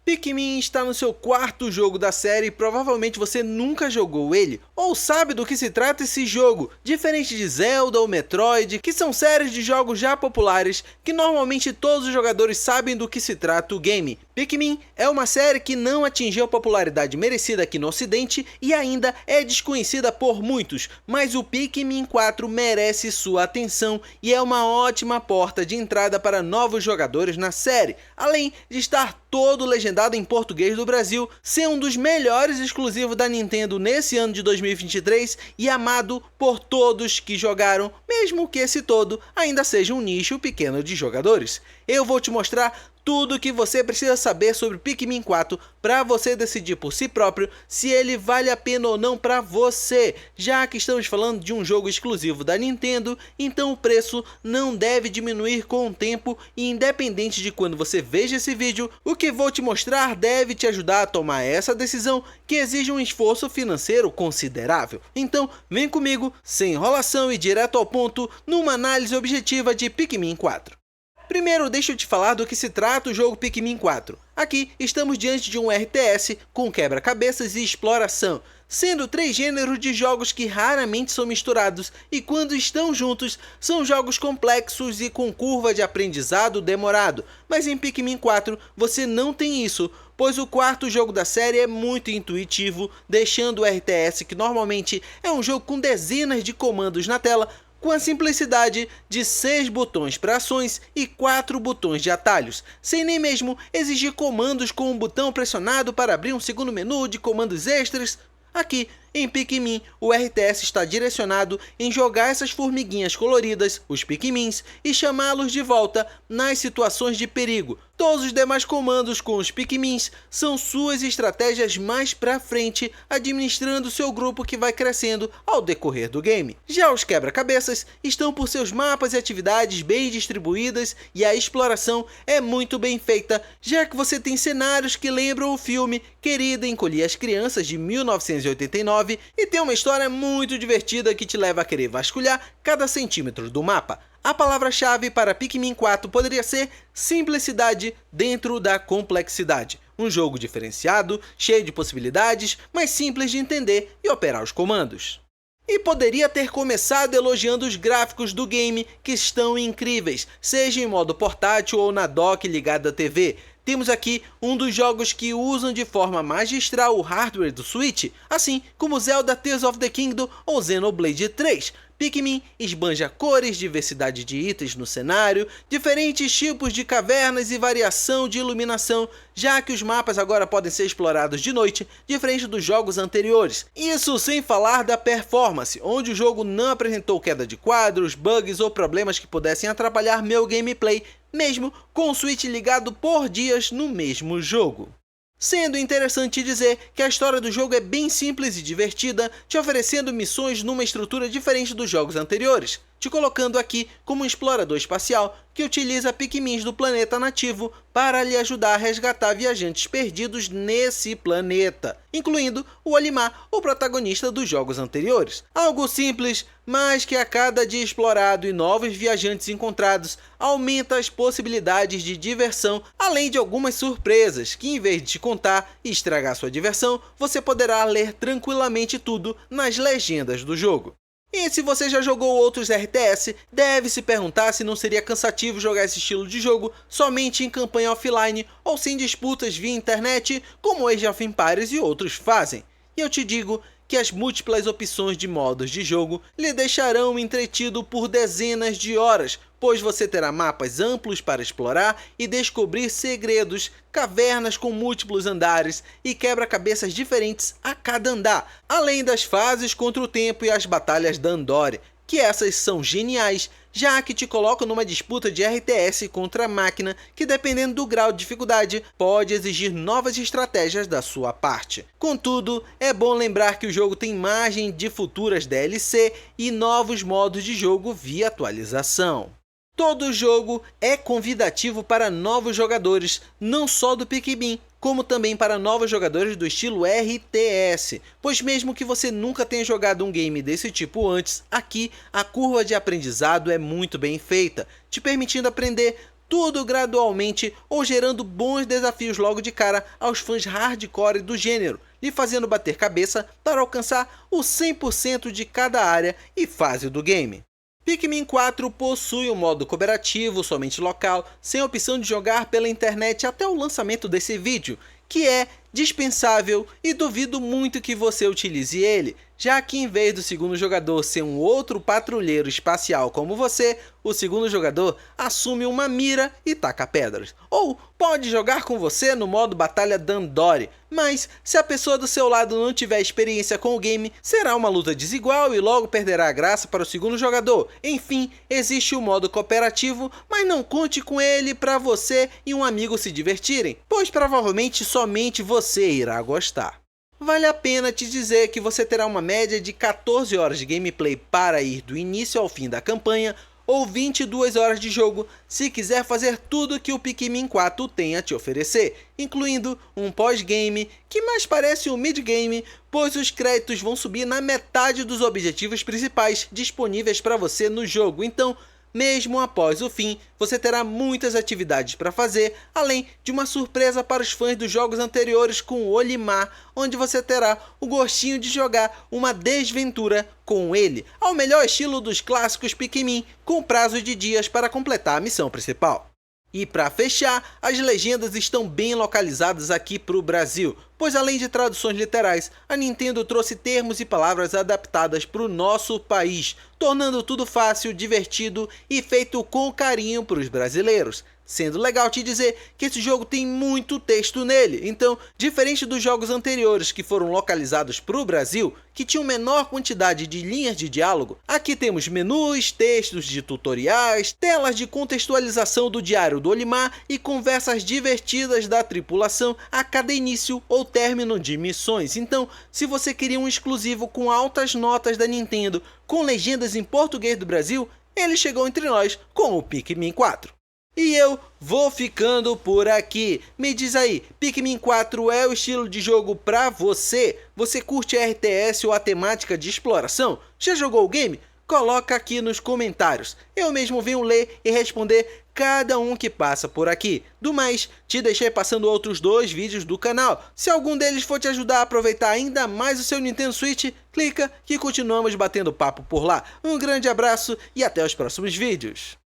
Pikmin está no seu quarto jogo da série e provavelmente você nunca jogou ele, ou sabe do que se trata esse jogo, diferente de Zelda ou Metroid, que são séries de jogos já populares, que normalmente todos os jogadores sabem do que se trata o game. Pikmin é uma série que não atingiu a popularidade merecida aqui no ocidente e ainda é desconhecida por muitos, mas o Pikmin 4 merece sua atenção e é uma ótima porta de entrada para novos jogadores na série, além de estar todo legendado em português do Brasil, ser um dos melhores exclusivos da Nintendo nesse ano de 2023 e amado por todos que jogaram, mesmo que esse todo ainda seja um nicho pequeno de jogadores. Eu vou te mostrar tudo o que você precisa saber sobre Pikmin 4 para você decidir por si próprio se ele vale a pena ou não para você, já que estamos falando de um jogo exclusivo da Nintendo, então o preço não deve diminuir com o tempo e independente de quando você veja esse vídeo, o que vou te mostrar deve te ajudar a tomar essa decisão que exige um esforço financeiro considerável. Então vem comigo, sem enrolação e direto ao ponto, numa análise objetiva de Pikmin 4. Primeiro, deixa eu te falar do que se trata o jogo Pikmin 4. Aqui estamos diante de um RTS com quebra-cabeças e exploração, sendo três gêneros de jogos que raramente são misturados e quando estão juntos são jogos complexos e com curva de aprendizado demorado, mas em Pikmin 4 você não tem isso, pois o quarto jogo da série é muito intuitivo, deixando o RTS, que normalmente é um jogo com dezenas de comandos na tela, com a simplicidade de 6 botões para ações e 4 botões de atalhos, sem nem mesmo exigir comandos com um botão pressionado para abrir um segundo menu de comandos extras. Aqui, em Pikmin, o RTS está direcionado em jogar essas formiguinhas coloridas, os Pikmins, e chamá-los de volta nas situações de perigo. Todos os demais comandos com os Pikmins são suas estratégias mais pra frente, administrando seu grupo que vai crescendo ao decorrer do game. Já os quebra-cabeças estão por seus mapas e atividades bem distribuídas e a exploração é muito bem feita, já que você tem cenários que lembram o filme Querida Encolhi as Crianças de 1989 e tem uma história muito divertida que te leva a querer vasculhar cada centímetro do mapa. A palavra-chave para Pikmin 4 poderia ser simplicidade dentro da complexidade. Um jogo diferenciado, cheio de possibilidades, mas simples de entender e operar os comandos. E poderia ter começado elogiando os gráficos do game, que estão incríveis, seja em modo portátil ou na dock ligada à TV. Temos aqui um dos jogos que usam de forma magistral o hardware do Switch, assim como Zelda Tears of the Kingdom ou Xenoblade 3. Pikmin esbanja cores, diversidade de itens no cenário, diferentes tipos de cavernas e variação de iluminação, já que os mapas agora podem ser explorados de noite, diferente dos jogos anteriores. Isso sem falar da performance, onde o jogo não apresentou queda de quadros, bugs ou problemas que pudessem atrapalhar meu gameplay, mesmo com o Switch ligado por dias no mesmo jogo. Sendo interessante dizer que a história do jogo é bem simples e divertida, te oferecendo missões numa estrutura diferente dos jogos anteriores, te colocando aqui como um explorador espacial que utiliza Pikmins do planeta nativo para lhe ajudar a resgatar viajantes perdidos nesse planeta, incluindo o Olimar, o protagonista dos jogos anteriores. Algo simples, mas que a cada dia explorado e novos viajantes encontrados, aumenta as possibilidades de diversão, além de algumas surpresas que, em vez de te contar e estragar sua diversão, você poderá ler tranquilamente tudo nas legendas do jogo. E se você já jogou outros RTS, deve se perguntar se não seria cansativo jogar esse estilo de jogo somente em campanha offline ou sem disputas via internet, como Age of Empires e outros fazem. E eu te digo que as múltiplas opções de modos de jogo lhe deixarão entretido por dezenas de horas, pois você terá mapas amplos para explorar e descobrir segredos, cavernas com múltiplos andares e quebra-cabeças diferentes a cada andar, além das fases contra o tempo e as batalhas da Andore, que essas são geniais, já que te colocam numa disputa de RTS contra a máquina que, dependendo do grau de dificuldade, pode exigir novas estratégias da sua parte. Contudo, é bom lembrar que o jogo tem margem de futuras DLC e novos modos de jogo via atualização. Todo jogo é convidativo para novos jogadores, não só do Pikmin, como também para novos jogadores do estilo RTS, pois mesmo que você nunca tenha jogado um game desse tipo antes, aqui a curva de aprendizado é muito bem feita, te permitindo aprender tudo gradualmente ou gerando bons desafios logo de cara aos fãs hardcore do gênero, lhe fazendo bater cabeça para alcançar o 100% de cada área e fase do game. Pikmin 4 possui um modo cooperativo somente local, sem opção de jogar pela internet até o lançamento desse vídeo, que é dispensável e duvido muito que você utilize ele, já que em vez do segundo jogador ser um outro patrulheiro espacial como você, o segundo jogador assume uma mira e taca pedras. Ou pode jogar com você no modo Batalha Dandori, mas se a pessoa do seu lado não tiver experiência com o game, será uma luta desigual e logo perderá a graça para o segundo jogador. Enfim, existe o modo cooperativo, mas não conte com ele para você e um amigo se divertirem, pois provavelmente somente você irá gostar. Vale a pena te dizer que você terá uma média de 14 horas de gameplay para ir do início ao fim da campanha, ou 22 horas de jogo se quiser fazer tudo que o Pikmin 4 tem a te oferecer, incluindo um pós-game que mais parece um mid-game, pois os créditos vão subir na metade dos objetivos principais disponíveis para você no jogo. Então, mesmo após o fim, você terá muitas atividades para fazer, além de uma surpresa para os fãs dos jogos anteriores com o Olimar, onde você terá o gostinho de jogar uma desventura com ele, ao melhor estilo dos clássicos Pikmin, com prazo de dias para completar a missão principal. E para fechar, as legendas estão bem localizadas aqui para o Brasil, pois além de traduções literais, a Nintendo trouxe termos e palavras adaptadas para o nosso país, tornando tudo fácil, divertido e feito com carinho para os brasileiros. Sendo legal te dizer que esse jogo tem muito texto nele, então, diferente dos jogos anteriores que foram localizados para o Brasil, que tinham menor quantidade de linhas de diálogo, aqui temos menus, textos de tutoriais, telas de contextualização do diário do Olimar e conversas divertidas da tripulação a cada início ou término de missões. Então, se você queria um exclusivo com altas notas da Nintendo, com legendas em português do Brasil, ele chegou entre nós com o Pikmin 4. E eu vou ficando por aqui. Me diz aí, Pikmin 4 é o estilo de jogo pra você? Você curte RTS ou a temática de exploração? Já jogou o game? Coloca aqui nos comentários. Eu mesmo venho ler e responder cada um que passa por aqui. Do mais, te deixei passando outros 2 vídeos do canal. Se algum deles for te ajudar a aproveitar ainda mais o seu Nintendo Switch, clica que continuamos batendo papo por lá. Um grande abraço e até os próximos vídeos.